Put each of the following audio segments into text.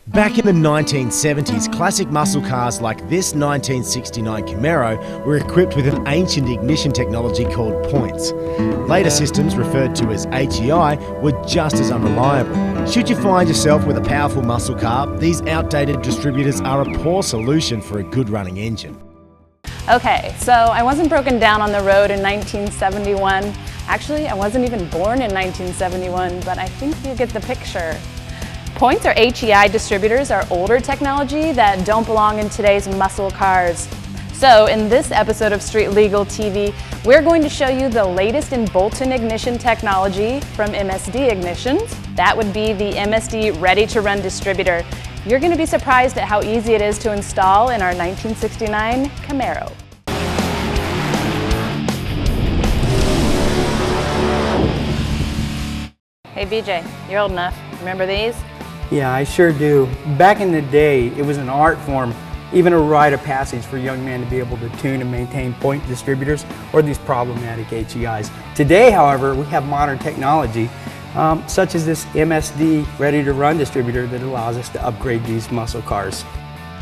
Back in the 1970s, classic muscle cars like this 1969 Camaro were equipped with an ancient ignition technology called points. Later systems, referred to as HEI, were just as unreliable. Should you find yourself with a powerful muscle car, these outdated distributors are a poor solution for a good running engine. Okay, so I wasn't broken down on the road in 1971. Actually, I wasn't even born in 1971, but I think you get the picture. Points or HEI distributors are older technology that don't belong in today's muscle cars. So in this episode of Street Legal TV, we're going to show you the latest in bolt-in ignition technology from MSD Ignitions. That would be the MSD Ready to Run distributor. You're going to be surprised at how easy it is to install in our 1969 Camaro. Hey BJ, you're old enough. Remember these? Yeah, I sure do. Back in the day, it was an art form, even a rite of passage for young men to be able to tune and maintain point distributors or these problematic HEIs. Today, however, we have modern technology, such as this MSD Ready to Run distributor that allows us to upgrade these muscle cars.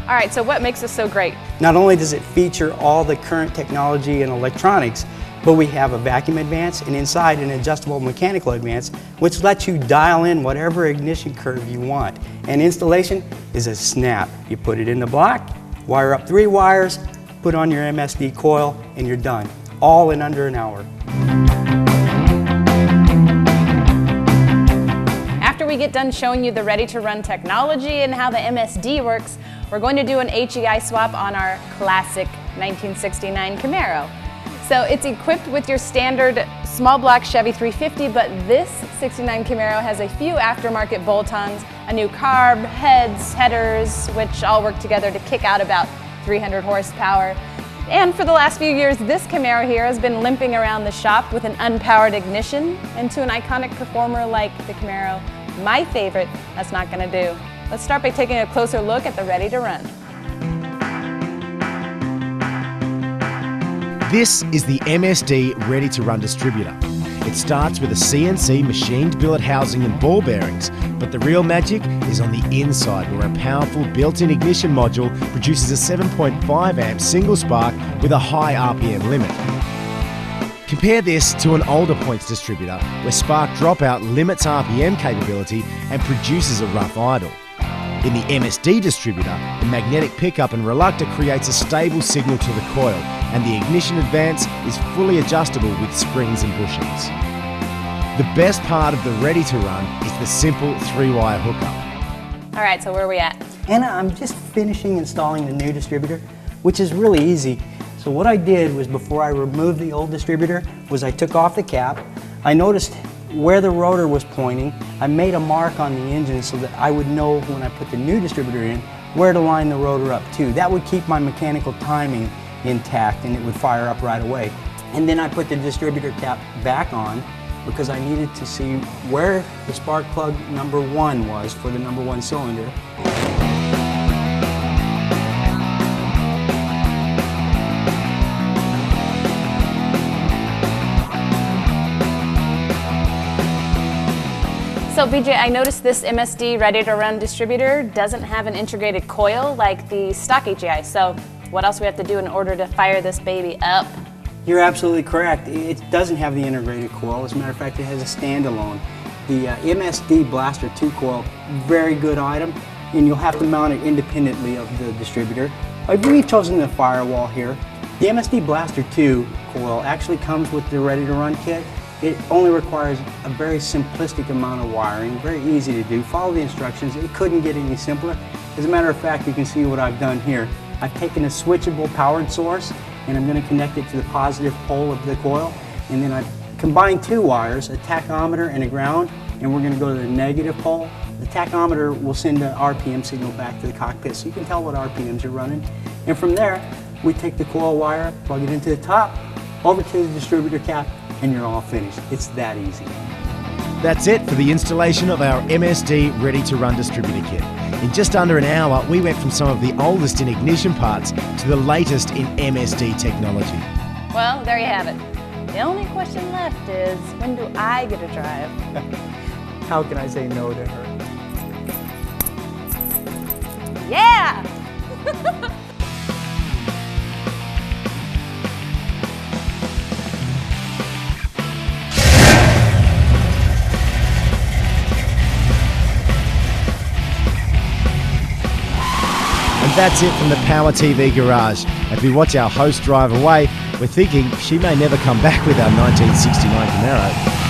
All right, so what makes this so great? Not only does it feature all the current technology and electronics, but we have a vacuum advance and inside an adjustable mechanical advance, which lets you dial in whatever ignition curve you want. And installation is a snap. You put it in the block, wire up 3 wires, put on your MSD coil, and you're done. All in under an hour. After we get done showing you the Ready to Run technology and how the MSD works, we're going to do an HEI swap on our classic 1969 Camaro. So it's equipped with your standard small block Chevy 350, but this 69 Camaro has a few aftermarket bolt-ons, a new carb, heads, headers, which all work together to kick out about 300 horsepower. And for the last few years, this Camaro here has been limping around the shop with an unpowered ignition, and to an iconic performer like the Camaro, my favorite, that's not gonna do. Let's start by taking a closer look at the Ready to Run. This is the MSD Ready to Run distributor. It starts with a CNC machined billet housing and ball bearings, but the real magic is on the inside, where a powerful built-in ignition module produces a 7.5 amp single spark with a high RPM limit. Compare this to an older points distributor, where spark dropout limits RPM capability and produces a rough idle. In the MSD distributor, the magnetic pickup and reluctor creates a stable signal to the coil, and the ignition advance is fully adjustable with springs and bushings. The best part of the Ready to Run is the simple 3-wire hookup. All right, so where are we at? Anna, I'm just finishing installing the new distributor, which is really easy. So what I did was, before I removed the old distributor, was I took off the cap. I noticed where the rotor was pointing. I made a mark on the engine so that I would know when I put the new distributor in where to line the rotor up to. That would keep my mechanical timing intact and it would fire up right away. And then I put the distributor cap back on because I needed to see where the spark plug number 1 was for the number 1 cylinder. So BJ, I noticed this MSD Ready to Run distributor doesn't have an integrated coil like the stock HEI. So what else do we have to do in order to fire this baby up? You're absolutely correct. It doesn't have the integrated coil. As a matter of fact, it has a standalone. The MSD Blaster 2 coil, very good item, and you'll have to mount it independently of the distributor. We've chosen the firewall here. The MSD Blaster 2 coil actually comes with the Ready to Run kit. It only requires a very simplistic amount of wiring, very easy to do. Follow the instructions. It couldn't get any simpler. As a matter of fact, you can see what I've done here. I've taken a switchable powered source and I'm going to connect it to the positive pole of the coil, and then I've combined 2 wires, a tachometer and a ground, and we're going to go to the negative pole. The tachometer will send an RPM signal back to the cockpit so you can tell what RPMs you're running. And from there, we take the coil wire, plug it into the top, over to the distributor cap, and you're all finished. It's that easy. That's it for the installation of our MSD Ready to Run distributor kit. In just under an hour, we went from some of the oldest in ignition parts to the latest in MSD technology. Well, there you have it. The only question left is, when do I get to drive? How can I say no to her? that's it from the Power TV Garage. As we watch our host drive away, we're thinking she may never come back with our 1969 Camaro.